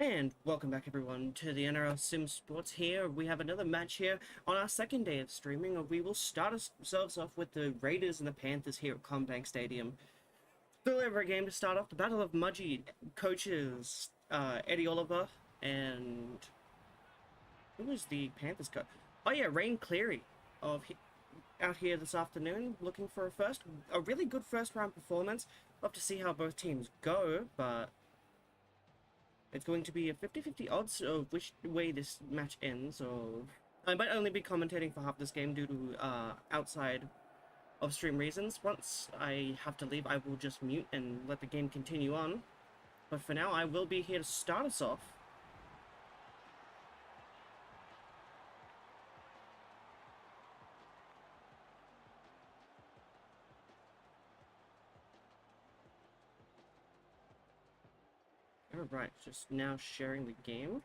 And welcome back everyone to the NRL Sim Sports here. We have another match here on our second day of streaming. We will start ourselves off with the Raiders and the Panthers here at CommBank Stadium. Still over a game to start off. The Battle of Mudgee coaches Eddie Oliver and... who was the Panthers coach? Oh yeah, Rain Cleary out here this afternoon looking for a really good first round performance. Love to see how both teams go, but it's going to be a 50-50 odds of which way this match ends, or I might only be commentating for half this game due to outside of stream reasons. Once I have to leave, I will just mute and let the game continue on. But for now, I will be here to start us off. Alright, just now sharing the game.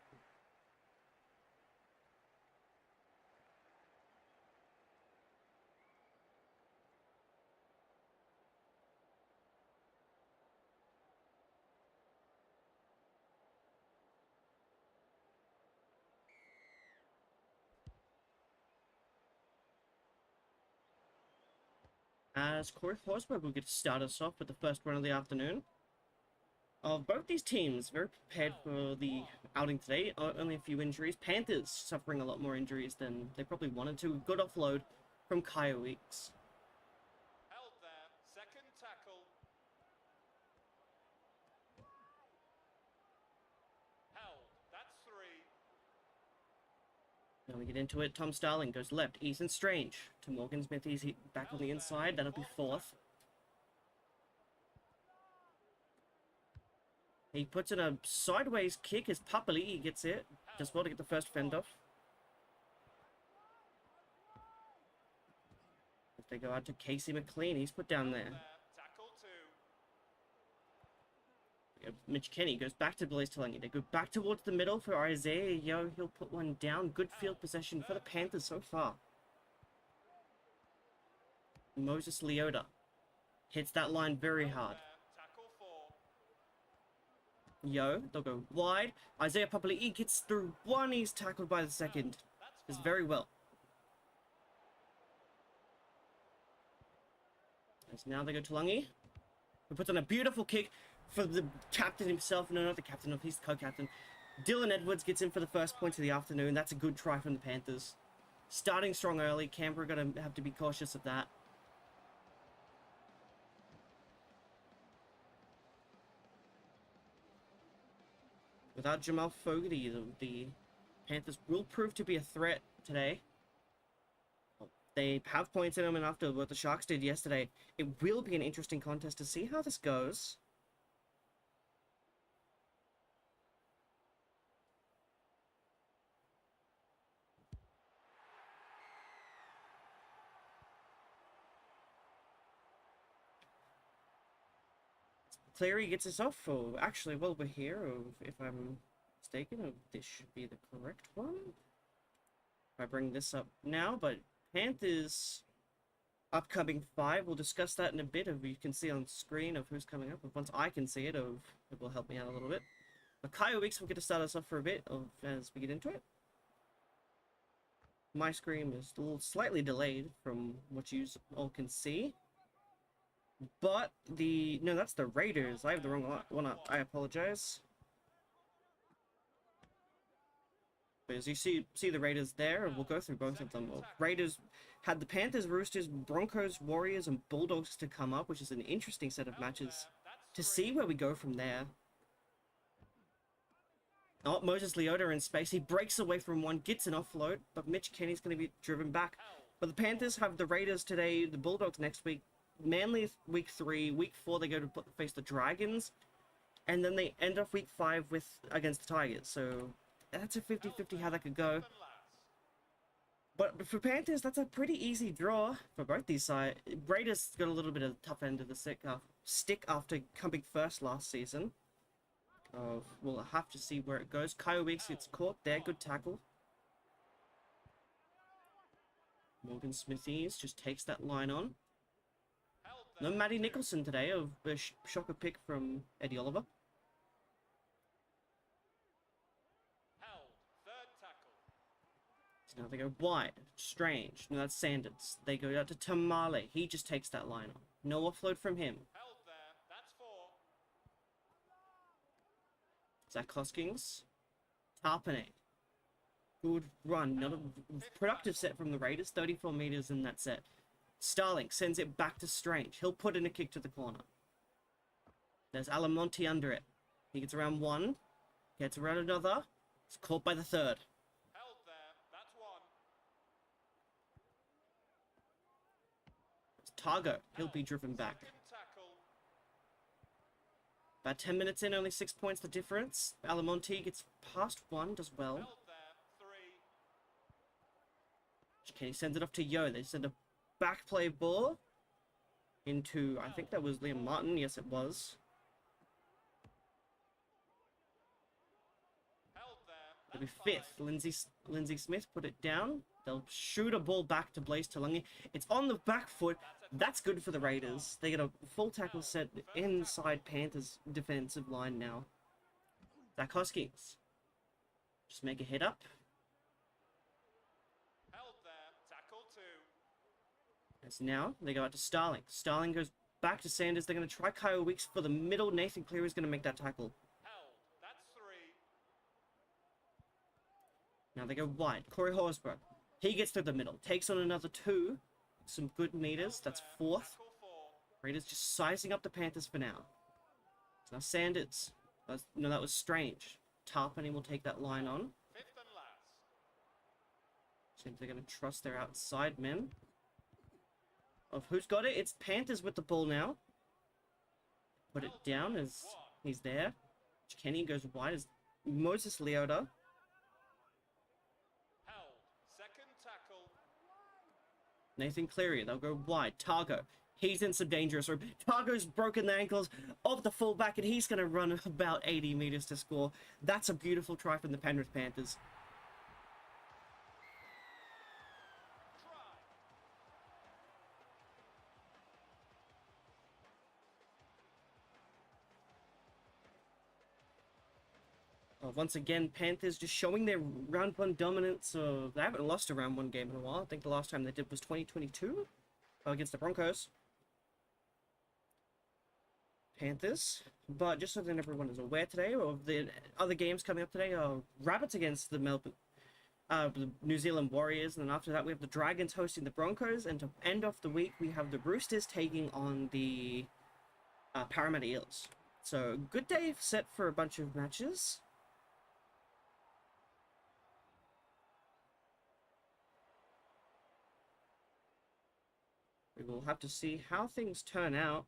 As Corey Horsburgh will get to start us off with the first run of the afternoon. Both these teams very prepared for the outing today. Only a few injuries. Panthers suffering a lot more injuries than they probably wanted to. Good offload from Kyle Weeks. Held there, second tackle. Held, that's three. Now we get into it. Tom Starling goes left. Ethan Strange to Morgan Smith. He's back on the inside. That'll be fourth. He puts in a sideways kick as Papali'i gets it. Just well to get the first fend off. If they go out to Casey McLean, he's put down there. Tackle two. Mitch Kenny goes back to Blaze Talangi. They go back towards the middle for Isaiah Yo. He'll put one down. Good field possession for the Panthers so far. Moses Leota hits that line very hard. Yo, they'll go wide. Isaiah Papali'i gets through one. He's tackled by the second. Does very well. As now they go to Lungi, who puts on a beautiful kick for the captain himself. No, not the captain, of he's the co-captain. Dylan Edwards gets in for the first point of the afternoon. That's a good try from the Panthers. Starting strong early. Canberra going to have to be cautious of that. Without Jamal Fogarty, the Panthers will prove to be a threat today. They have points in them, and after what the Sharks did yesterday, it will be an interesting contest to see how this goes. Cleary gets us off. Oh, actually, while we're here, if I'm mistaken, this should be the correct one. I bring this up now, but Panthers upcoming 5. We'll discuss that in a bit. If you can see on screen of who's coming up, once I can see it, it will help me out a little bit. But Kyle Weeks will get to start us off for a bit as we get into it. My screen is a little slightly delayed from what you all can see. But no, that's the Raiders. I have the wrong one up. I apologize. But as you see the Raiders there, we'll go through both of them. Well, Raiders had the Panthers, Roosters, Broncos, Warriors, and Bulldogs to come up, which is an interesting set of matches to see where we go from there. Oh, Moses Leota in space. He breaks away from one, gets an offload, but Mitch Kenny's going to be driven back. But the Panthers have the Raiders today, the Bulldogs next week. Manly week 3, week 4 they go to face the Dragons, and then they end off week 5 against the Tigers. So that's a 50-50 how that could go. But for Panthers, that's a pretty easy draw for both these sides. Raiders got a little bit of the tough end of the stick after coming first last season. We'll have to see where it goes. Kyle Weeks gets caught there. Good tackle. Morgan Smithies just takes that line on. No Matty Nicholson today, of a shocker pick from Eddie Oliver. So now they go wide. Strange. No, that's Sanders. They go out to Tamale. He just takes that line on. No offload from him. Held there. That's 4. Zach Hoskins. Tarpanay. Good run. Not a productive set from the Raiders. 34 meters in that set. Starling sends it back to Strange. He'll put in a kick to the corner. There's Alamonte under it. He gets around 1. Gets around another. It's caught by the 3rd. Held there. That's 1. It's Targo. He'll be driven back. Second tackle. About 10 minutes in, only 6 points the difference. Alamonte gets past 1, does well. Held there. 3. Kenny sends it off to Yo. They send a back play ball into, I think that was Liam Martin. Yes, it was. Held there. It'll be That's 5th. Lindsay Smith put it down. They'll shoot a ball back to Blaze Talangi. It's on the back foot. That's good for the Raiders. They get a full tackle set inside Panthers' defensive line now. Zach Hoskins. Just make a hit up. Held there. Tackle 2. As now, they go out to Starling. Starling goes back to Sanders. They're going to try Kyle Weeks for the middle. Nathan Cleary is going to make that tackle. Held. That's 3. Now they go wide. Corey Horsburgh. He gets through the middle. Takes on another 2. Some good meters. That's 4th. Tackle 4. Raiders just sizing up the Panthers for now. Now Sanders. No, that was Strange. Tarpany will take that line on. 5th and last. Seems they're going to trust their outside men. Of who's got it? It's Panthers with the ball now. Put it down as he's there. Kenny goes wide as Moses Leota. Held. Second tackle. Nathan Cleary, they'll go wide. Targo, he's in some dangerous room. Targo's broken the ankles of the fullback, and he's going to run about 80 meters to score. That's a beautiful try from the Penrith Panthers. Try. Once again, Panthers just showing their round 1 dominance. They haven't lost a round 1 game in a while. I think the last time they did was 2022 against the Broncos. Panthers. But just so that everyone is aware today of the other games coming up today are Rabbits against the the New Zealand Warriors, and then after that we have the Dragons hosting the Broncos, and to end off the week we have the Roosters taking on the Parramatta Eels. So good day set for a bunch of matches. We will have to see how things turn out.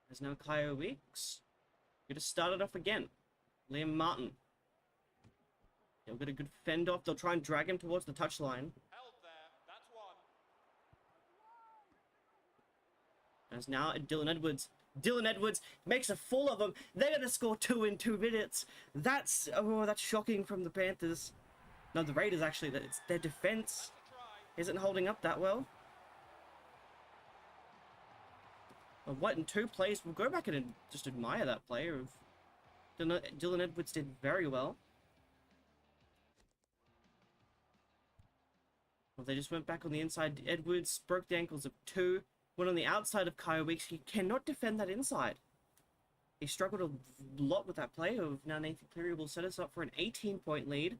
There's no Kyle Weeks. We're going to start it off again. Liam Martin. They'll get a good fend off. They'll try and drag him towards the touchline. Held there. That's 1. As now Dylan Edwards. Dylan Edwards makes a fool of them. They're going to score 2 in 2 minutes. That's shocking from the Panthers. No, the Raiders actually. It's their defense That's a try. isn't holding up that well. What in 2 plays? We'll go back and just admire that play. Dylan Edwards did very well. Well, they just went back on the inside. Edwards broke the ankles of 2. Went on the outside of Kyle Weeks. He cannot defend that inside. He struggled a lot with that play. Of now Nathan Cleary will set us up for an 18-point lead.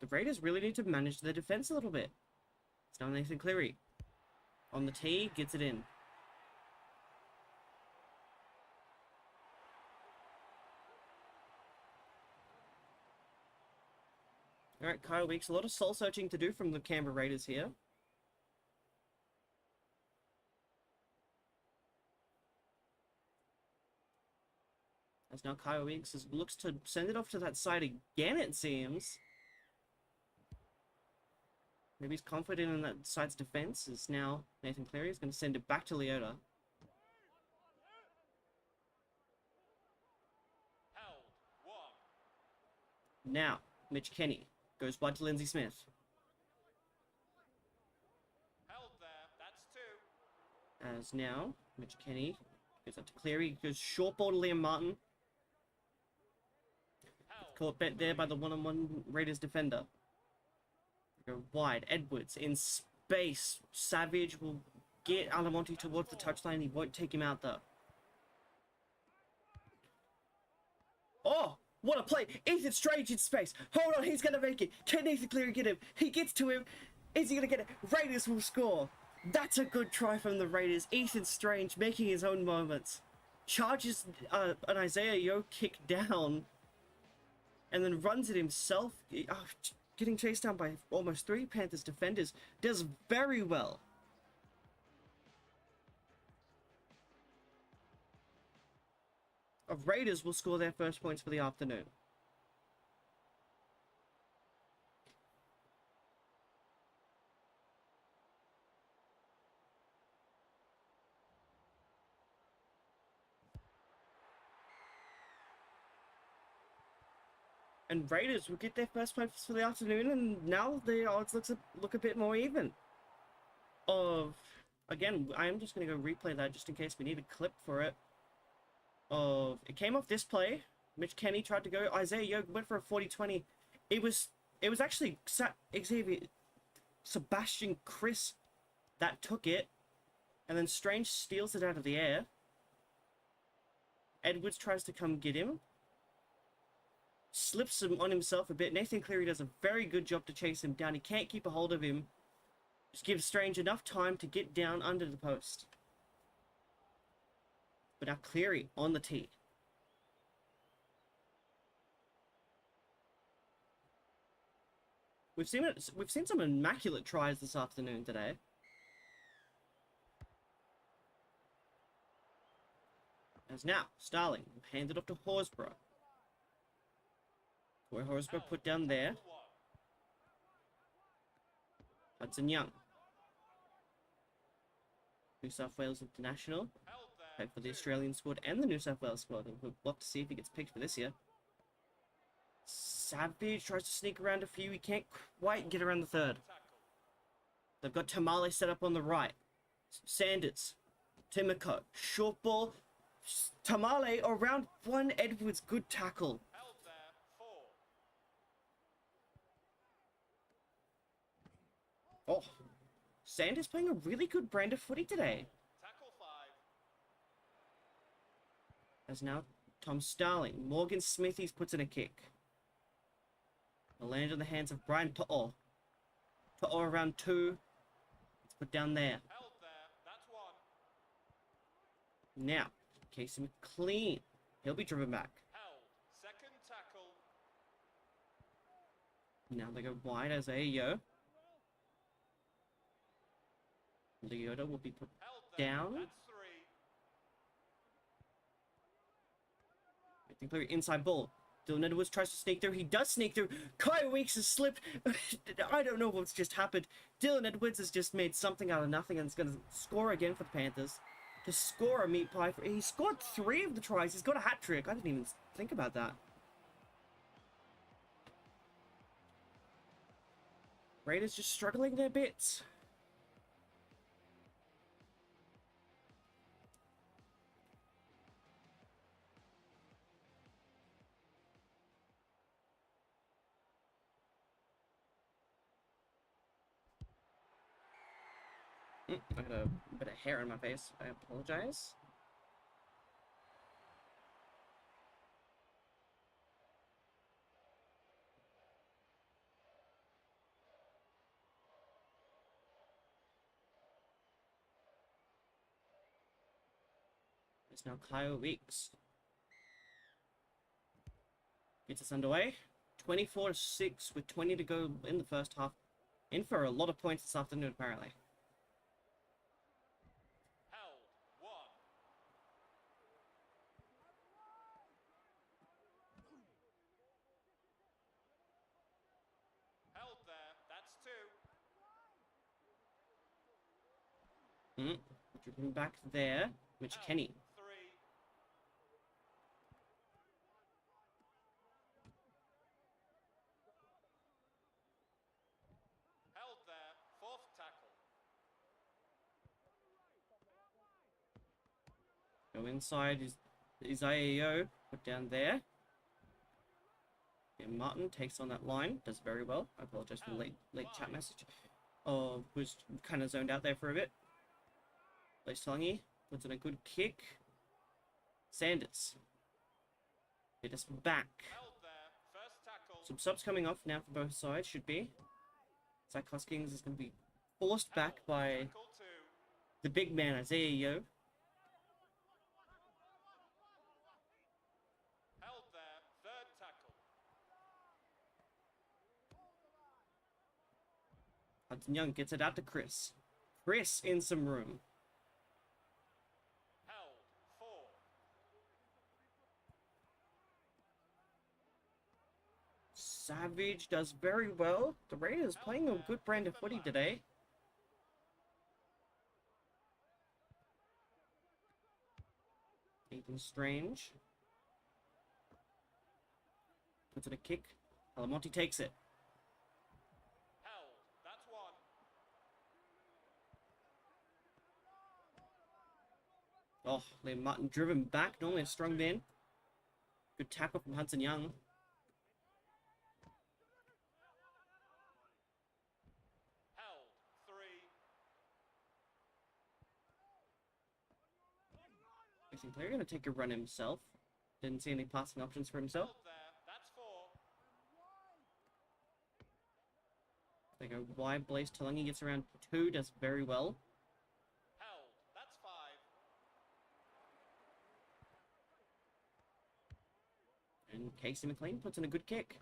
The Raiders really need to manage their defense a little bit. It's now Nathan Cleary. On the tee, gets it in. Alright, Kyle Weeks. A lot of soul searching to do from the Canberra Raiders here. As now Kyle Weeks looks to send it off to that side again, it seems. Maybe he's confident in that side's defense. As now Nathan Cleary is going to send it back to Leota. Held. 1. Now, Mitch Kenny goes wide to Lindsay Smith. Held there. That's 2. As now, Mitch Kenny goes up to Cleary, goes short ball to Liam Martin. Held. Caught bet there by the one-on-one Raiders defender. Go wide. Edwards in space. Savage will get Alamonte towards the touchline. He won't take him out though. Oh, what a play. Ethan Strange in space. Hold on, he's going to make it. Can Ethan Cleary get him? He gets to him. Is he going to get it? Raiders will score. That's a good try from the Raiders. Ethan Strange making his own moments. Charges an Isaiah Yo kick down. And then runs it himself. Getting chased down by almost 3 Panthers defenders. Does very well. Raiders will score their first points for the afternoon. And Raiders will get their first points for the afternoon, and now the odds look a bit more even. Again, I am just going to go replay that just in case we need a clip for it. It came off this play. Mitch Kenny tried to go. Isaiah Yo went for a 40-20. It was actually Sebastian Chris that took it, and then Strange steals it out of the air. Edwards tries to come get him. Slips him on himself a bit. Nathan Cleary does a very good job to chase him down. He can't keep a hold of him. Just gives Strange enough time to get down under the post. But now Cleary on the tee. We've seen some immaculate tries this afternoon today. As now, Starling will hand it off to Horsburgh. Where Horsburgh put down there. Hudson Young. New South Wales International. Played for the Australian squad and the New South Wales squad. We'll love to see if he gets picked for this year. Savage tries to sneak around a few. He can't quite get around the third. They've got Tamale set up on the right. Sanders. Timoko. Short ball. Tamale around one. Edwards. Good tackle. Oh. Sanders playing a really good brand of footy today. Tackle 5. As now Tom Starling. Morgan Smithies puts in a kick. It'll land in the hands of Brian To'o. To'o around 2. It's put down there. Held there. That's 1. Now, Casey McLean. He'll be driven back. Held. Second tackle. Now they go wide as Yo. Leota will be put Held there. down. That's 3. I think they're inside ball. Dylan Edwards tries to sneak through. He does sneak through. Kyle Weeks has slipped. I don't know what's just happened. Dylan Edwards has just made something out of nothing and is going to score again for the Panthers. To score a meat pie. He scored 3 of the tries. He's got a hat trick. I didn't even think about that. Raiders just struggling their bits. I got a bit of hair in my face. I apologize. It's now Kyle Weeks. Gets us underway. 24-6 with 20 to go in the first half. In for a lot of points this afternoon, apparently. Held. 1. Held there. That's 2. Dribbling back there. Mitch Kenny. 3. Go inside is IAO, put down there. Yeah, Martin takes on that line, does very well. I apologize for the late chat message. Oh, was kind of zoned out there for a bit. Blaze Talangi puts in a good kick. Sanders. Get us back. Held there. First tackle. Some subs coming off now for both sides, should be. Cyclops Kings is going to be forced back by Tackle 2. the big man, Isaiah Yo. Held there. Third tackle. Hudson Young gets it out to Chris. Chris in some room. Held 4. Savage does very well. The Raiders playing a good brand of footy today. Ethan Strange. Puts it a kick. Alamonte takes it. Held. That's 1. Oh, Liam Martin driven back. Normally a strong man. Good tackle from Hudson Young. Held 3. I think they're going to take a run himself. Didn't see any passing options for himself. Held there. That's 4. They go wide. Blaze Talangi gets around 2. Does very well. Held. That's 5. And Casey McLean puts in a good kick.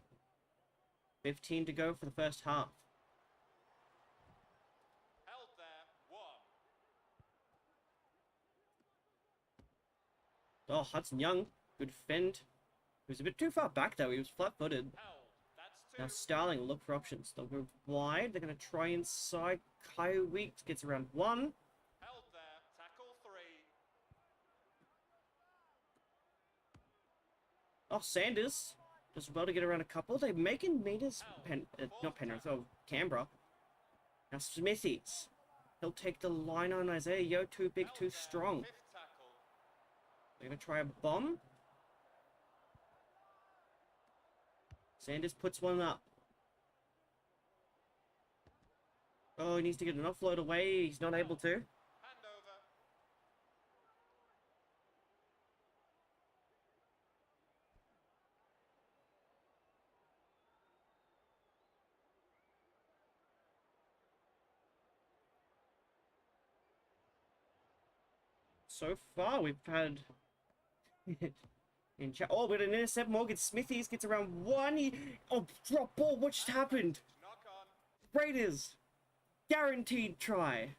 15 to go for the first half. Held there. 1. Oh, Hudson Young. Good fend. He was a bit too far back though. He was flat-footed. Held. That's 2. Now Starling look for options. They'll go wide. They're going to try inside. Kai Weeks gets around 1. Held there. Tackle 3. Oh, Sanders does well to get around a couple. They're making meters. Not Penrith. Oh, Canberra. Now Smithies. He'll take the line on Isaiah Yo. Too big, Held too there. strong. 5th tackle. They're going to try a bomb. Sanders puts one up. Oh, he needs to get an offload away. He's not able to. Hand over. So far, we've had... Oh, we got an intercept. Morgan Smithies gets around 1. Oh, drop ball. What just happened? Knock on. Raiders. Guaranteed try.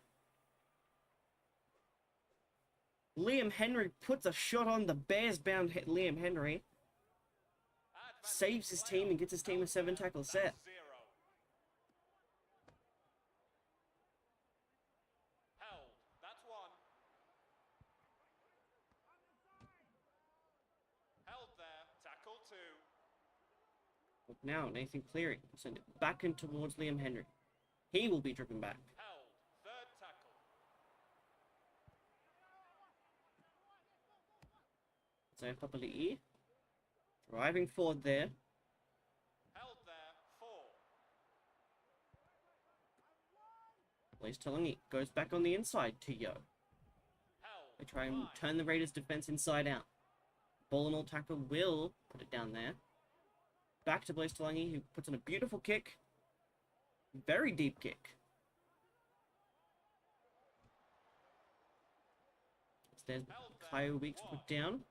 Liam Henry puts a shot on the Bears-bound Liam Henry. Saves his team and gets his team a 7-tackle set. 0. Held. That's 1. Held there. Tackle 2. But now, Nathan Cleary will send it back in towards Liam Henry. He will be driven back. Held. 3rd tackle. So Papali'i driving forward there. Held there. 4. Blaze Talangi goes back on the inside to Yo. Held. They try and 5. turn the Raiders' defense inside out. Ball and all tackle will put it down there. Back to Blaze Talangi, who puts in a beautiful kick. Very deep kick. There's Kyle Weeks put down.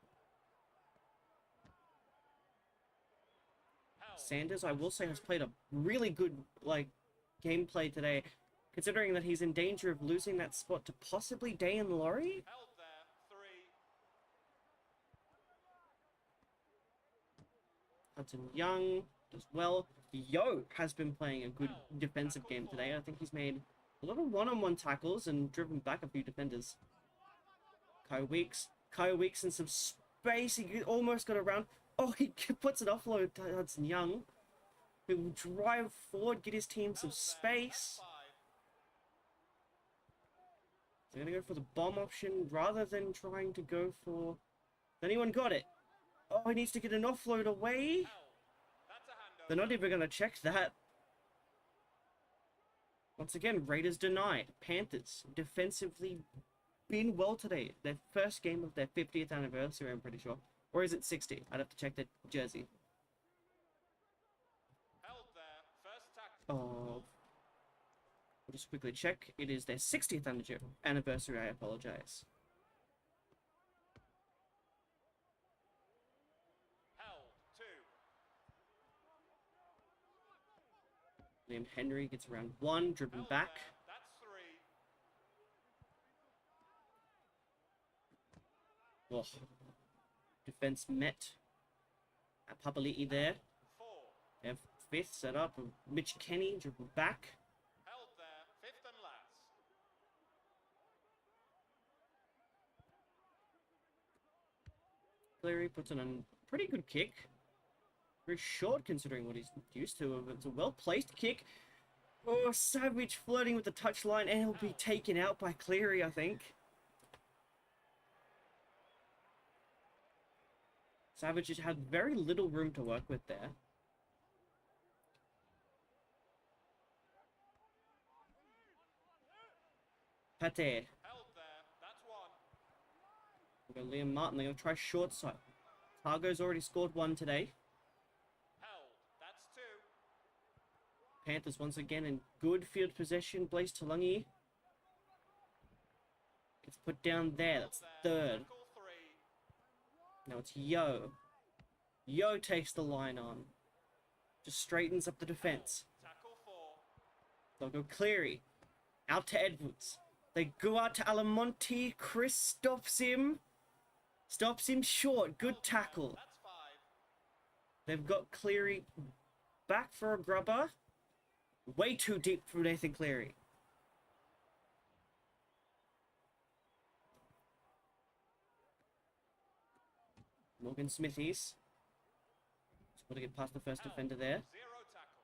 Held. Sanders, I will say, has played a really good gameplay today, considering that he's in danger of losing that spot to possibly Day and Laurie. Held there. 3. Hudson Young does well. Yo has been playing a good defensive game today. I think he's made a lot of one-on-one tackles and driven back a few defenders. Kyle Weeks in some space. He almost got around. Oh, he puts an offload to Hudson Young, who will drive forward, get his team some space. They're gonna go for the bomb option rather than trying to go for... Anyone got it? Oh, he needs to get an offload away. Held. That's a handover. They're not even gonna check that. Once again, Raiders denied. Panthers defensively been well today. Their first game of their 50th anniversary, I'm pretty sure. Or is it 60? I'd have to check the jersey. Held there. First tackle. Oh. I'll just quickly check. It is their 60th anniversary, I apologize. Held. 2. Liam Henry gets around 1, driven Held back. there. That's 3. Oh. Defense met. Papali'i there. 4. They have 5th set up. Mitch Kenny driven back. Held there. 5th and last. Cleary puts in a pretty good kick. Very short considering what he's used to. It's a well-placed kick. Oh, Savage flirting with the touchline, and he'll be taken out by Cleary, I think. Savage just had very little room to work with there. Pate. Held there. That's 1. We've got Liam Martin. They're going to try short side. Targo's already scored 1 today. Held. That's 2. Panthers once again in good field possession. Blaze Talangi gets put down there. That's third. Tackle 3. Now it's Yo. Yo takes the line on. Just straightens up the defense. Tackle 4. They'll go Cleary. Out to Edwards. They go out to Alamonte. Chris stops him. Stops him short. Good tackle. That's 5. They've got Cleary back for a grubber. Way too deep for Nathan Cleary. Morgan Smithies. Just got to get past the first defender there. 0 tackle.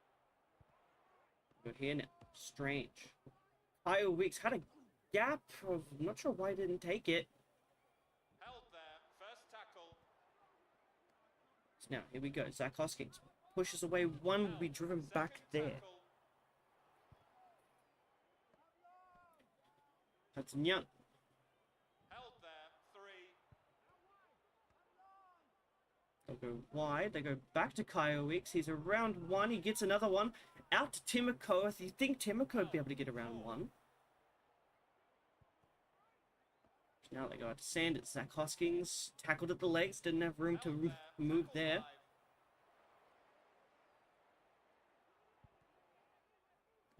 Go here now. Strange. Kyle Weeks had a gap of... I'm not sure why he didn't take it. Held there. First tackle. So now, here we go. Zach Hoskins pushes away. One will be driven back Second there. tackle. Hudson Young. Held there. 3. They'll go wide. They go back to Kyle Weeks. He's around 1. He gets another one. Out to Timoko. If you think Timoko would be able to get around 1. Now they go out to Sanders. Zach Hoskins tackled at the legs. Didn't have room to move there. 5.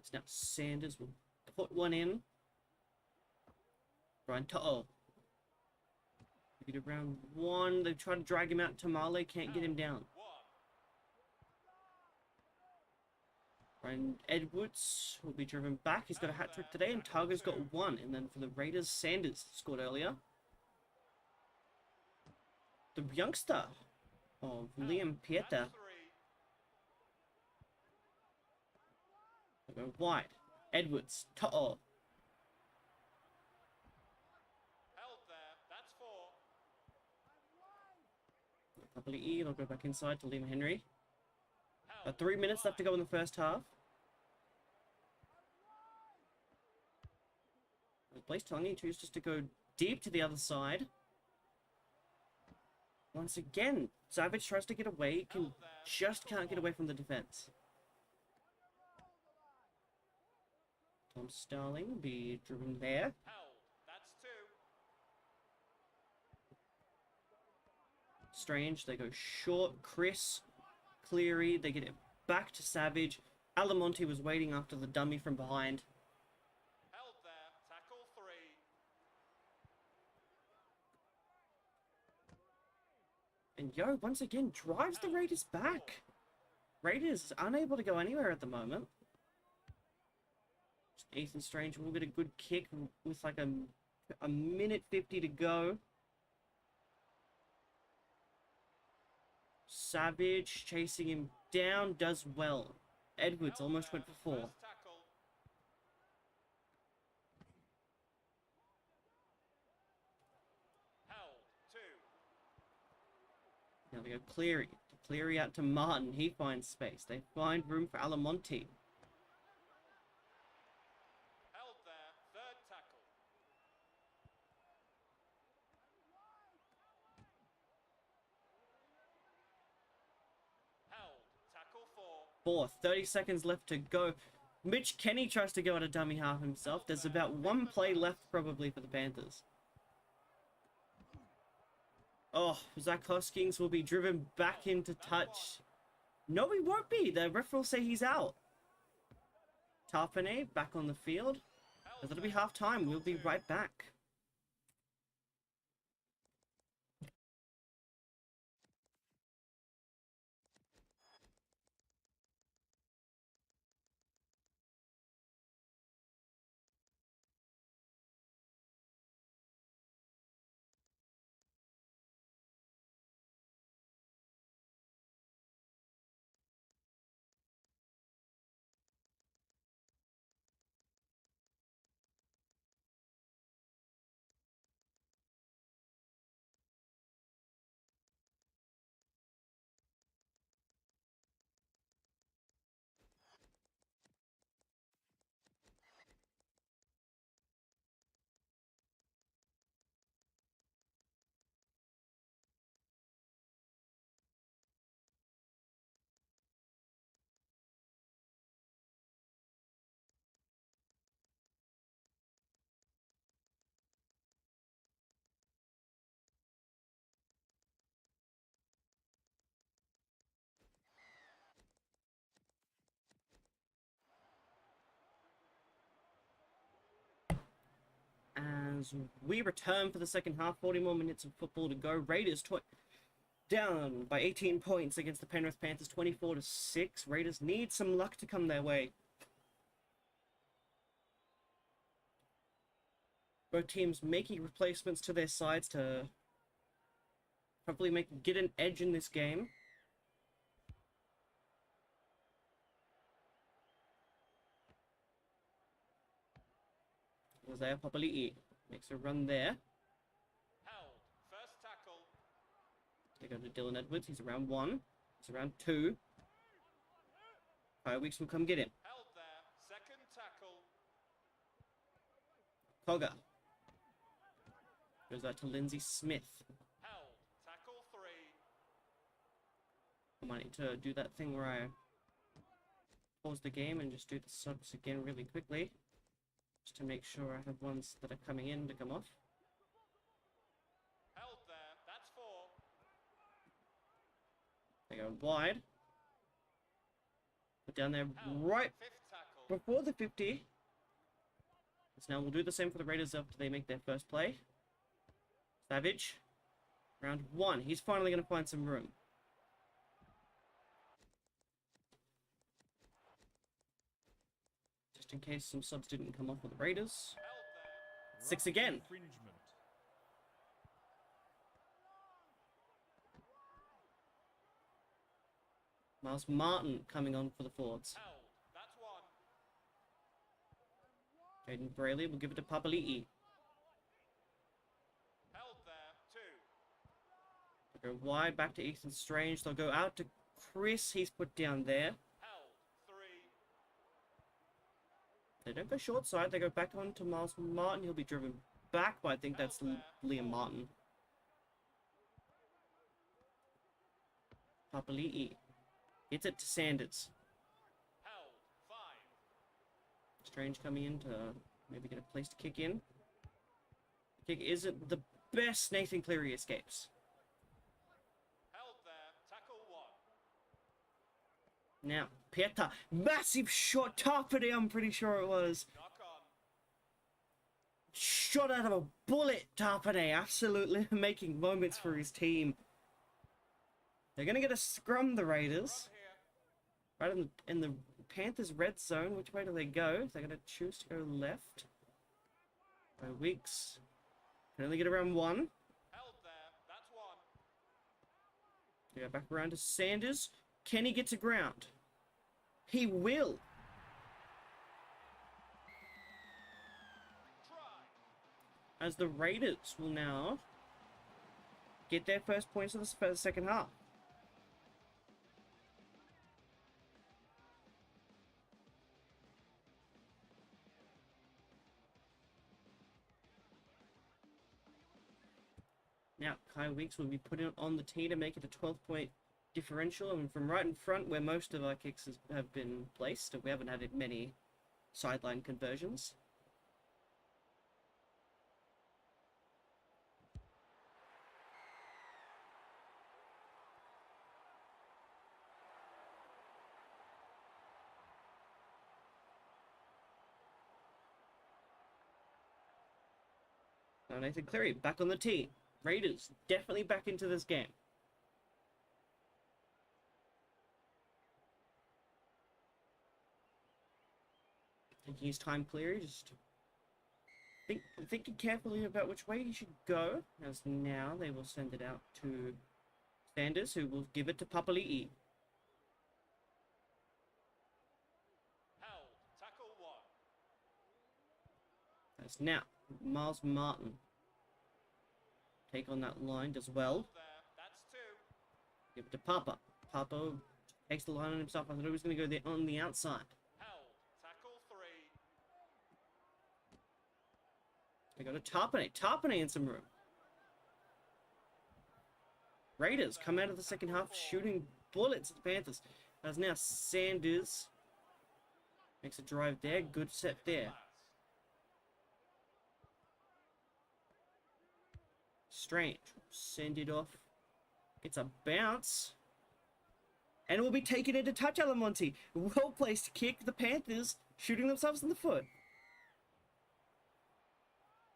It's now Sanders will put one in. Brian To'o. Get around 1. They try to drag him out. Tamale can't get him down. 1. Brian Edwards will be driven back. He's got a hat trick today, and Targo's got 1. And then for the Raiders, Sanders scored earlier. The youngster of Liam Pieta. That's 3. They go wide. Edwards. To'o. Held there. That's 4. Papali'i, they'll go back inside to Liam Henry. Held. 3 minutes left to go in the first half. Blaze Tongi chooses to go deep to the other side. Once again, Savage tries to get away, just can't get away from the defense. Tom Starling will be driven there. Held. That's 2. Strange, they go short. Chris, Cleary, they get it back to Savage. Alamonte was waiting after the dummy from behind. Held there. Tackle 3. And Yo, once again, drives the Raiders back. Raiders unable to go anywhere at the moment. Ethan Strange will get a good kick with like a minute 50 to go. Savage chasing him down, does well. Edwards almost went for 4. First tackle. Now they go Cleary. Cleary out to Martin. He finds space. They find room for Alamonte. Held there. Third tackle. Held. Tackle 4. 30 seconds left to go. Mitch Kenny tries to go at a dummy half himself. There's about one play left probably for the Panthers. Oh, Zach Hoskins will be driven back into touch. No, he won't be. The ref will say he's out. Tarpanay back on the field. It'll be half time. We'll be right back. As we return for the second half, 40 more minutes of football to go. Raiders down by 18 points against the Penrith Panthers, 24-6. Raiders need some luck to come their way. Both teams making replacements to their sides to hopefully get an edge in this game. Isaiah Papali'i makes a run there. Held. First tackle. They go to Dylan Edwards. He's around 1. He's around 2. 5 weeks will come get him. Held there. Second tackle. Cogger. Goes out to Lindsay Smith. Held. Tackle 3. I might need to do that thing where I pause the game and just do the subs again really quickly. Just to make sure I have ones that are coming in to come off. Held there. That's 4. They go wide. Put down there Held. right Fifth tackle. before the 50. So now we'll do the same for the Raiders after they make their first play. Savage. Round 1. He's finally going to find some room. Just in case some subs didn't come off for the Raiders. Held there. 6 again. Infringement. Miles Martin coming on for the Fords. Held. That's 1. Jaden Brayley will give it to Papali'i. Held there. 2. They'll go wide back to Ethan Strange. They'll go out to Chris. He's put down there. Held. 3. They don't go short side. They go back on to Miles Martin. He'll be driven back, but I think that's Liam Martin. Papali'i. Hits it to Sanders. Held. 5. Strange coming in to maybe get a place to kick in. The kick isn't the best. Nathan Cleary escapes. Held there. Tackle 1. Now, Pieta. Massive shot. Top of it, I'm pretty sure it was. Knock on. Shot out of a bullet, Tarpanay, absolutely making moments for his team. They're going to get a scrum, the Raiders. From here. Right in the Panthers' red zone. Which way do they go? They're going to choose to go left. By Weeks. Can only get around 1. Held there. That's 1. They go back around to Sanders. Kenny gets a ground. He will. Try. As the Raiders will now get their first points of the second half. Now, Kai Weeks will be put on the tee to make it a 12-point differential, and from right in front, where most of our kicks have been placed, we haven't had many sideline conversions. Now Nathan Cleary back on the tee. Raiders definitely back into this game. Taking his time, Cleary, just thinking carefully about which way he should go. As now they will send it out to Sanders, who will give it to Papali'i. Held. Tackle 1. As now Miles Martin take on that line as well. There. That's 2. Give it to Papa. Papa takes the line on himself. I thought he was going to go there on the outside. Held. Tackle 3. They got a Tarpanay. Tarpanay in some room. Raiders come out of the second half shooting bullets at the Panthers. As now Sanders makes a drive there. Good set there. Strange. Send it off. It's a bounce. And will be taken into touch, Alamonte. Well placed kick. The Panthers shooting themselves in the foot.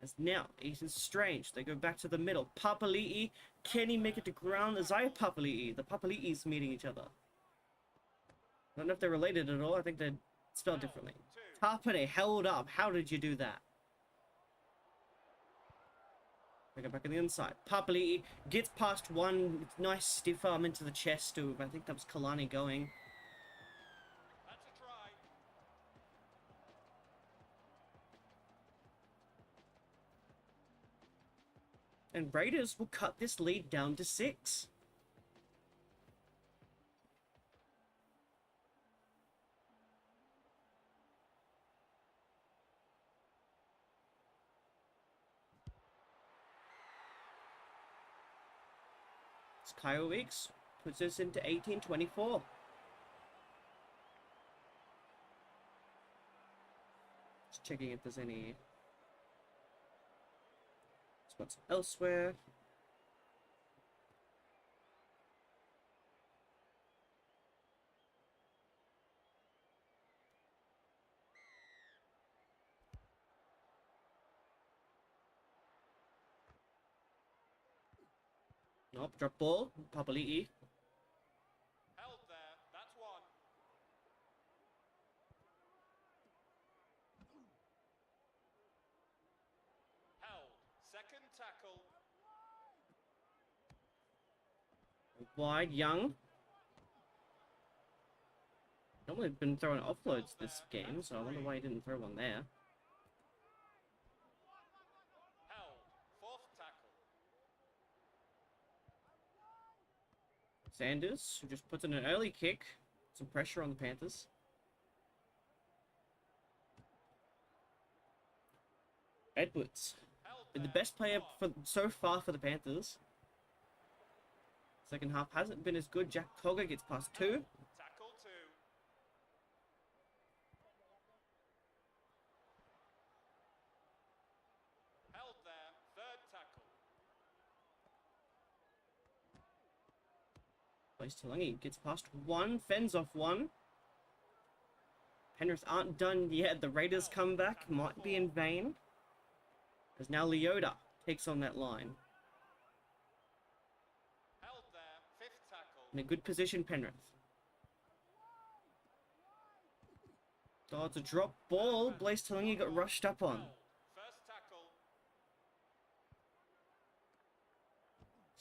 As now, Ethan Strange. They go back to the middle. Papali'i. Can he make it to ground? Isaiah Papali'i. The Papali'is meeting each other. I don't know if they're related at all. I think they're spelled differently. Tarpanay held up. How did you do that? They go back on the inside. Papali'i gets past one. Nice stiff arm into the chest of, I think that was Kalani going. That's a try. And Raiders will cut this lead down to 6. Kyle Weeks puts us into 18-24. Just checking if there's any spots elsewhere. Nope, drop ball. Papali'i. Held there. That's 1. Held. Second tackle. Wide, Young. Normally been throwing offloads this game, so I wonder why he didn't throw one there. Held. Fourth tackle. Sanders, who just puts in an early kick. Some pressure on the Panthers. Edwards. Held The there. best player 4. so far for the Panthers. Second half hasn't been as good. Jack Togger gets past 2. Tackle 2. Held there. Third tackle. Place Talangi gets past 1. Fends off 1. Penrith aren't done yet. The Raiders come back. Might be in vain. As now Leota takes on that line. Held there. Fifth tackle. In a good position, Penrith. Oh, it's a drop ball. Blaze Talangi got rushed up on. Held. First tackle.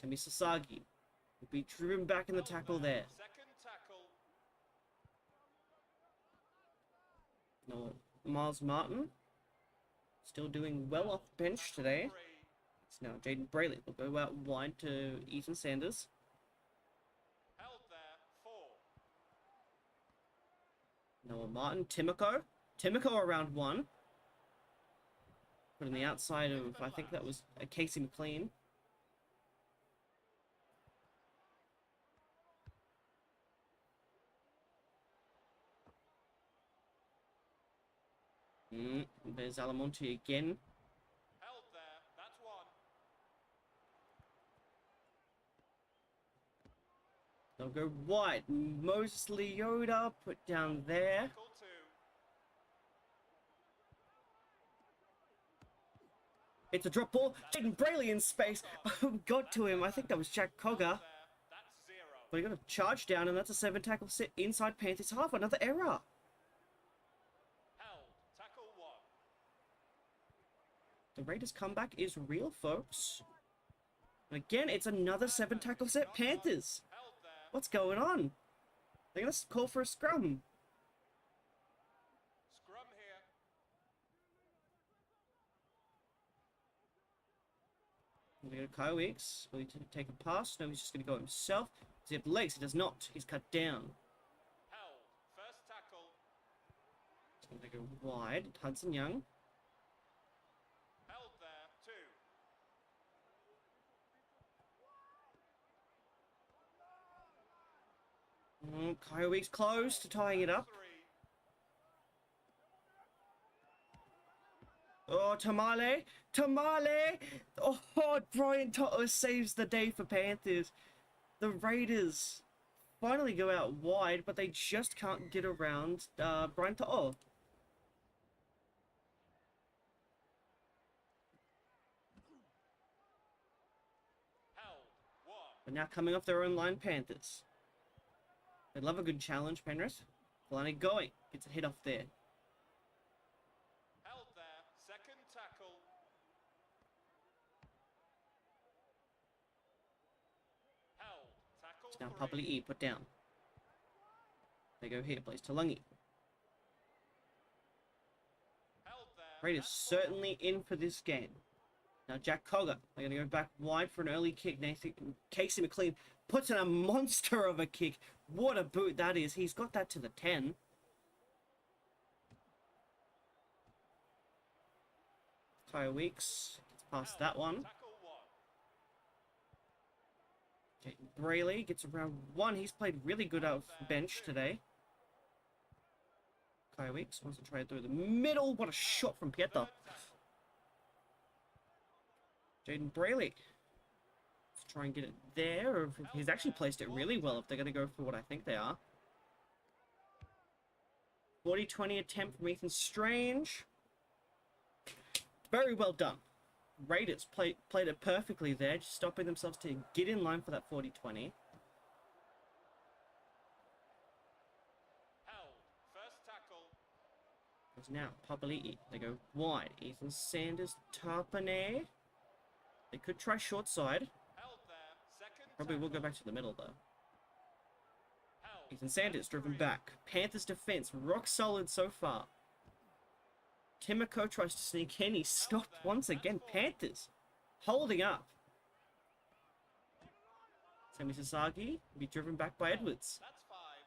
Semi Sasagi will be driven back in the tackle there. Second tackle. No, Miles Martin still doing well off the bench today. 3. It's now Jaden Brayley will go out wide to Ethan Sanders. Held there. 4. Noah Martin, Timoko around 1. Put on the outside of, I think that was a Casey McLean. There's Alamonte again. Held there. That's one. They'll go wide. Moses Leota put down there. Tackle two. It's a drop ball. Jaden Brayley in space. Got to him. I think that was Jack Cogger. There. That's zero. But he got a charge down, and that's a 7 tackle set inside Panthers half. Another error. Held. Tackle one. The Raiders comeback is real, folks. And again, it's another 7 tackle set Panthers. Held there. What's going on? They're going to call for a scrum. Scrum here. We're going to Kyle Weeks. Will he take a pass? No, he's just going to go himself. Does he have legs? He does not. He's cut down. Held. First tackle. So they go wide. Hudson Young. Held there. Two. Kyle Weeks close to tying it up. Three. Oh, Tamale! Tamale! Oh, Brian Toto saves the day for Panthers. The Raiders finally go out wide, but they just can't get around Brian Toto. Held. One. But now coming off their own line, Panthers. They love a good challenge, Penrith. Kalani going. Gets a hit off there. Held there. Second tackle. Held. Tackle It's now three. Papali E put down. They go here, plays Talangi. Held there. Raiders That's four. certainly in for this game. Now Jack Cogger, they're going to go back wide for an early kick. Casey McLean puts in a monster of a kick. What a boot that is. He's got that to the 10. Kyle Weeks gets past that one. Tackle one. Jaden Brayley gets around 1. He's played really good out of bench today. Kyle Weeks wants to try it through the middle. What a shot from Pieta. Third tackle. Jaden Brayley. Let's try and get it there. Or if he's actually placed it really well if they're going to go for what I think they are. 40-20 attempt from Ethan Strange. Very well done. Raiders played it perfectly there, just stopping themselves to get in line for that 40-20. Held. First tackle. It's now Papali'i. They go wide. Ethan Sanders, Tarpanay. They could try short side. Held there. Second Probably will go tackle. back to the middle though. Held. Ethan Sanders That's driven three. back. Panthers defense rock solid so far. Timoko tries to sneak in. He's stopped once again. Panthers holding up. Sami Sasagi will be driven back by Edwards. That's five.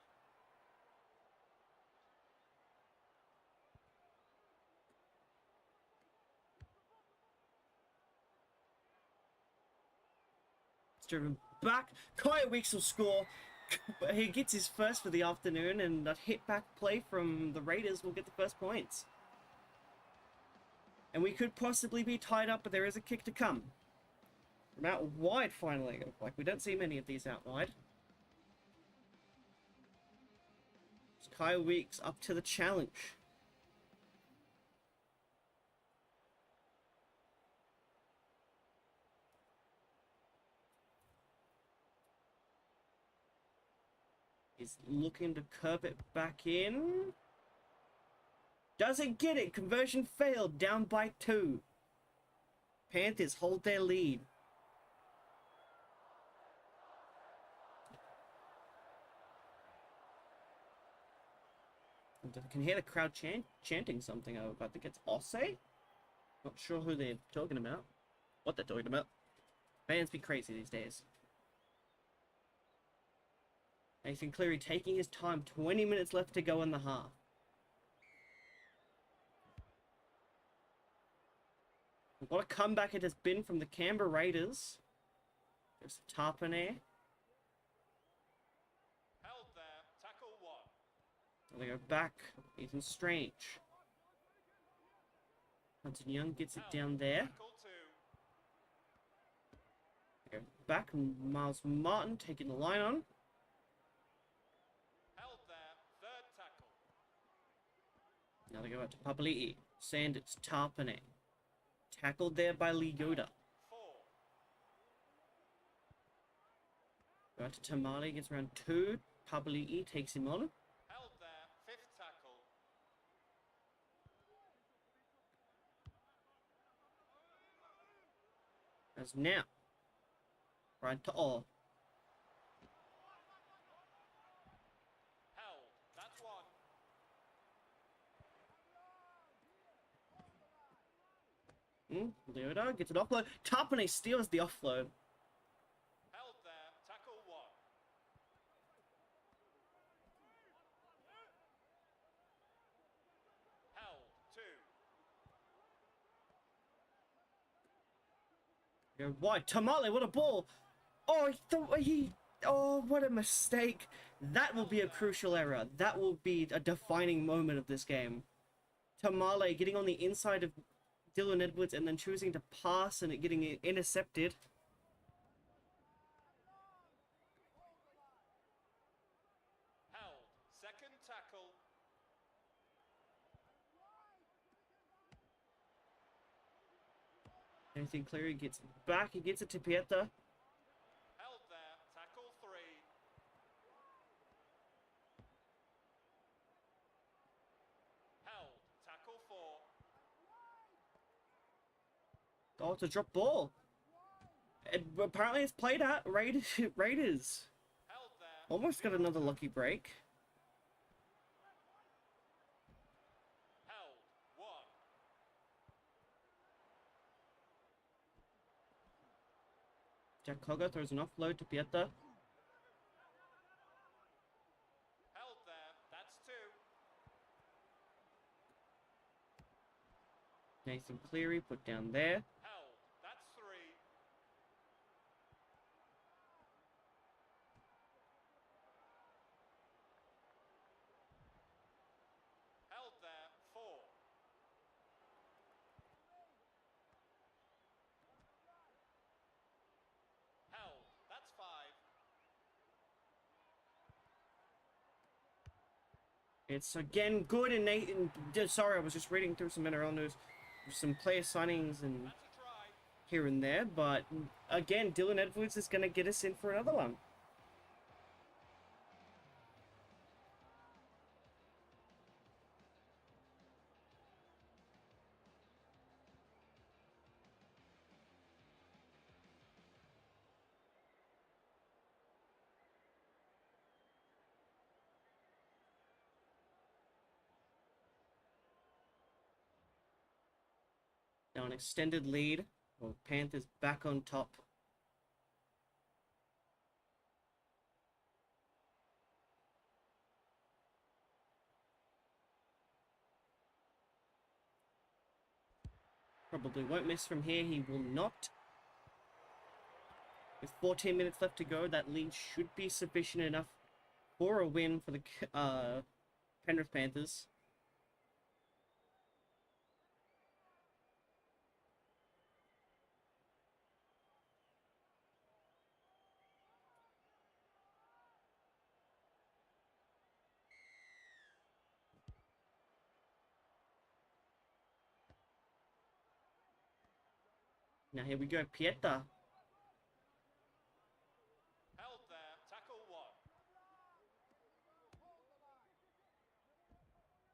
It's driven back. Kaya Weeks will score. He gets his first for the afternoon, and a hit back play from the Raiders will get the first points. And we could possibly be tied up, but there is a kick to come. From out wide, finally. Like, we don't see many of these out wide. It's Kyle Weeks up to the challenge. He's looking to curve it back in. Doesn't get it. Conversion failed. Down by 2. Panthers hold their lead. I can hear the crowd chanting something. I think it's Osse. Not sure who they're talking about. What they're talking about. Fans be crazy these days. Nathan Cleary taking his time. 20 minutes left to go in the half. What a comeback it has been from the Canberra Raiders. There's Tarpanay. Held there. Tackle one. And they go back. Ethan Strange. Hudson Young gets it Held. down there. Tackle 2. Go back, Miles Martin taking the line on. Held there. Third tackle. Now they go out to Papali'i. Sanders, Tarpane. Tackled there by Lee Yoda. 4. Go out to Tamale, gets around 2. Papali'i takes him on. Held there. Fifth tackle. As now. Right to all. Held. That's 1. Leota gets an offload. Tarpane steals the offload. Held there. Tackle 1. Held 2. Go wide. Tamale, what a ball! Oh, oh, what a mistake! That will be a crucial error. That will be a defining moment of this game. Tamale getting on the inside of Dylan Edwards and then choosing to pass and it getting intercepted. Held. Second tackle. Anything Cleary gets back, he gets it to Pieta. Held there. Tackle 3. Held. Tackle 4. Oh, it's a drop ball. Apparently it's played at Raiders. Held there. Almost got another lucky break. Held 1. Jack Cogger throws an offload to Pieta. Held there. That's 2. Nathan Cleary put down there. Held. That's 3. Held there. 4. Held. That's 5. It's again good and Nathan. Sorry, I was just reading through some NRL news, some player signings and That's a try. here and there. But again, Dylan Edwards is going to get us in for another one. Now an extended lead. Well, Panthers back on top. Probably won't miss from here. He will not. With 14 minutes left to go, that lead should be sufficient enough for a win for the Penrith Panthers. Now here we go, Pieta. Held there. Tackle 1.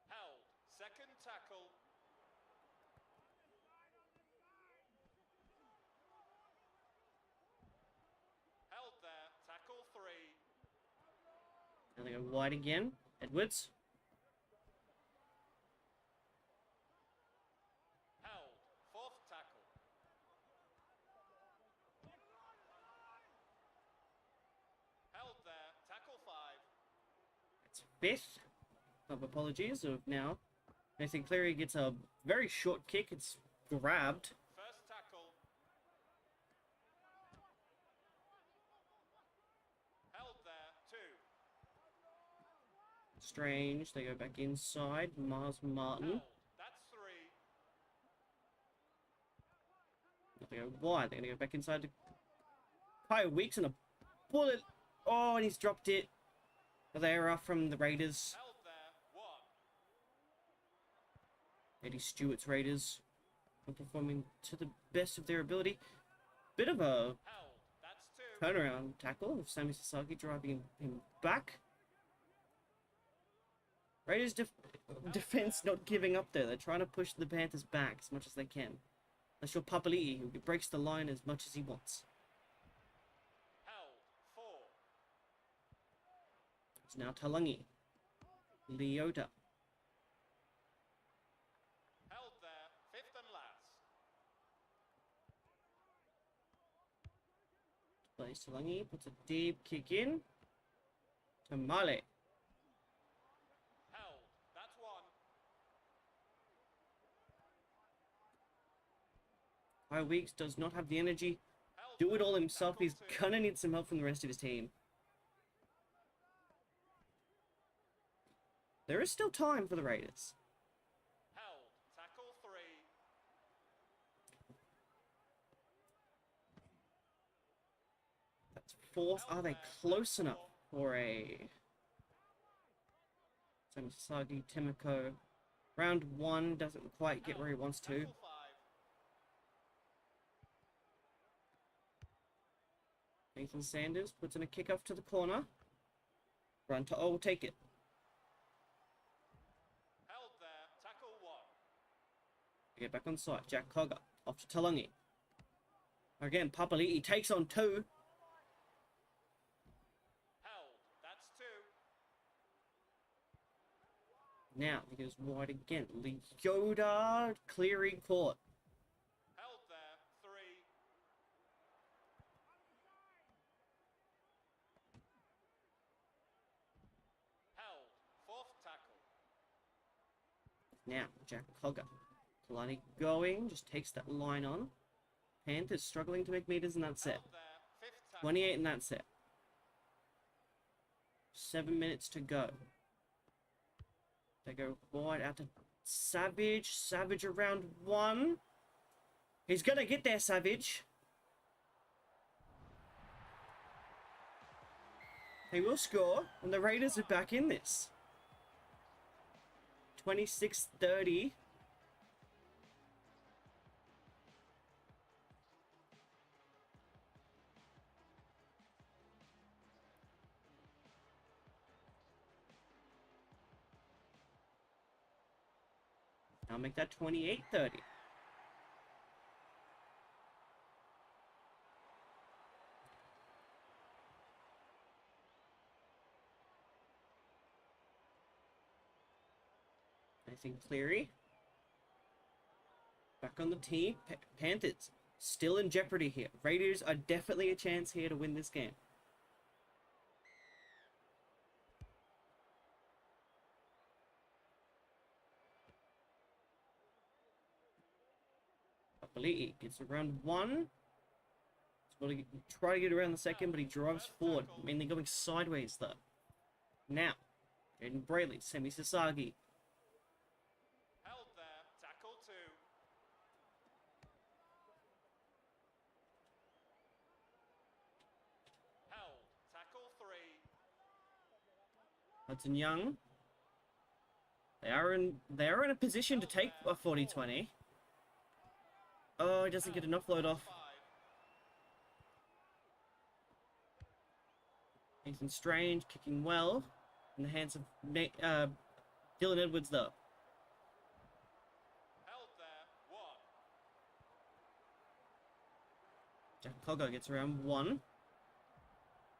Held. Second tackle. Held there. Tackle 3. Now they go wide again. Edwards. Held. Fourth tackle. Held there. Tackle 5. It's fifth of apologies of now. Nathan Cleary gets a very short kick. It's grabbed. First tackle. Held there. 2. Strange. They go back inside. Mars Martin. Held. That's 3. They go wide. They're going to go back inside to Kyle Weeks and a bullet. Oh, and he's dropped it. They're off from the Raiders. Held there. 1. Eddie Stewart's Raiders are performing to the best of their ability. Bit of a Held. That's 2. turnaround tackle of Sammy Sasaki driving him back. Raiders defense not giving up there. They're trying to push the Panthers back as much as they can. That's your Papali'i, who breaks the line as much as he wants. Held. 4. It's now Talangi. Leota. Held there. 5th and last. Plays Talangi, puts a deep kick in. Tamale. Held. That's 1. Kyle Weeks does not have the energy. Held Do it there. all himself. Tackle He's 2. gonna need some help from the rest of his team. There is still time for the Raiders. Held. Tackle 3. That's fourth. Are they close enough for a Sammy Sasagi, Timoko? Round 1 doesn't quite get where he wants to. Tackle 5. Nathan Sanders puts in a kick off to the corner. Run to will take it. Held there. Tackle 1. Get back on site. Jack Cogger off to Talangi. Again, Papali'i takes on 2. Held. That's 2. Now he goes wide again. Leota clearing court. Held there. 3. Held. 4th tackle. Now Jack Cogger. Kalani going, just takes that line on. Panthers struggling to make meters in that set. Held there. 5th tackle. 28 in that set. 7 minutes to go. They go wide out to Savage. Savage around 1. He's gonna get there, Savage. He will score, and the Raiders are back in this. 26-30. I'll make that 28-30. I think Cleary back on the team. Panthers still in jeopardy here. Raiders are definitely a chance here to win this game. Papali'i gets around 1. He's try to get around the second, but he drives forward, mainly going sideways though. Now, Jaden Brayley, Sammy Sasagi. Held there. Tackle 2. Held. Tackle 3. Hudson Young. They are in a position to take a 40-20. Oh, he doesn't get an offload off. 5. Nathan Strange kicking well in the hands of Dylan Edwards though. Held there. 1. Jack Cogger gets around 1.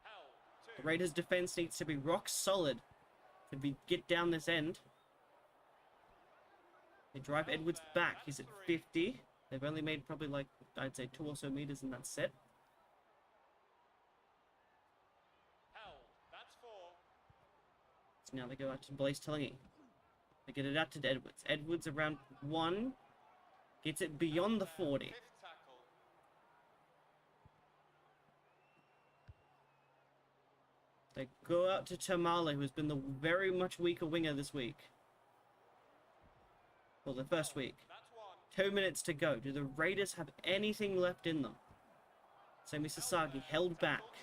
Held. The 2. Raiders' defense needs to be rock solid to get down this end. They drive Edwards back. He's at 50. They've only made probably like, I'd say 2 or so meters in that set. Held. That's 4. So now they go out to Blaze Talangi. They get it out to Edwards. Edwards around 1. Gets it beyond the 40. 5th tackle. They go out to Tamale, who's been the very much weaker winger this week. Well, the first week. That's 2 minutes to go. Do the Raiders have anything left in them? Sami Sasagi held back. Tackle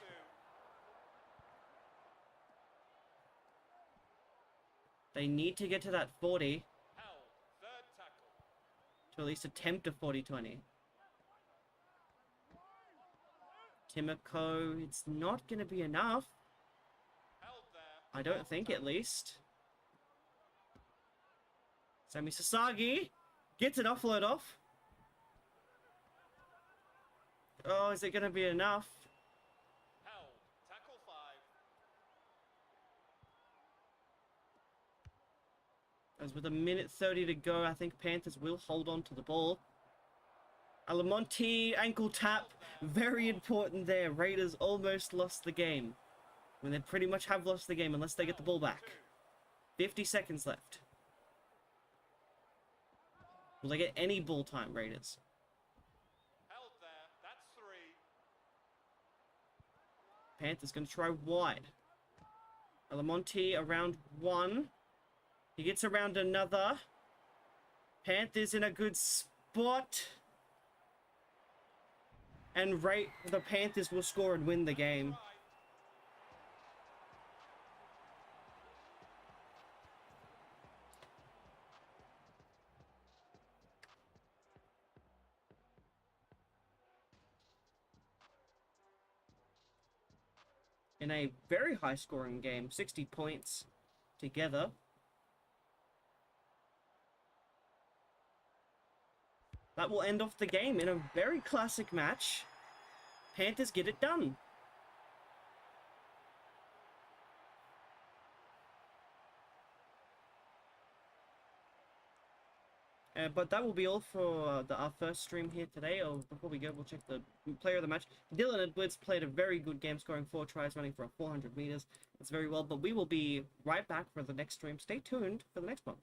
2. They need to get to that 40 Held. Third tackle. to at least attempt a 40-20. Timoko, it's not going to be enough. Held there. I don't think, at least. Sami Sasagi gets an offload off. Oh, is it going to be enough? Held. Tackle 5. As with a minute 30 to go, I think Panthers will hold on to the ball. Alamonte, ankle tap. Very important there. Raiders almost lost the game. When they pretty much have lost the game unless they get the ball back. 50 seconds left. Will they get any ball time, Raiders? Held there. That's 3. Panthers going to try wide. Alamonte around 1. He gets around another. Panthers in a good spot. And the Panthers will score and win the game. Right. In a very high scoring game, 60 points together. That will end off the game in a very classic match. Panthers get it done. But that will be all for our first stream here today. Oh, before we go, we'll check the player of the match. Dylan Edwards played a very good game, scoring 4 tries, running for 400 meters. That's very well, but we will be right back for the next stream. Stay tuned for the next one.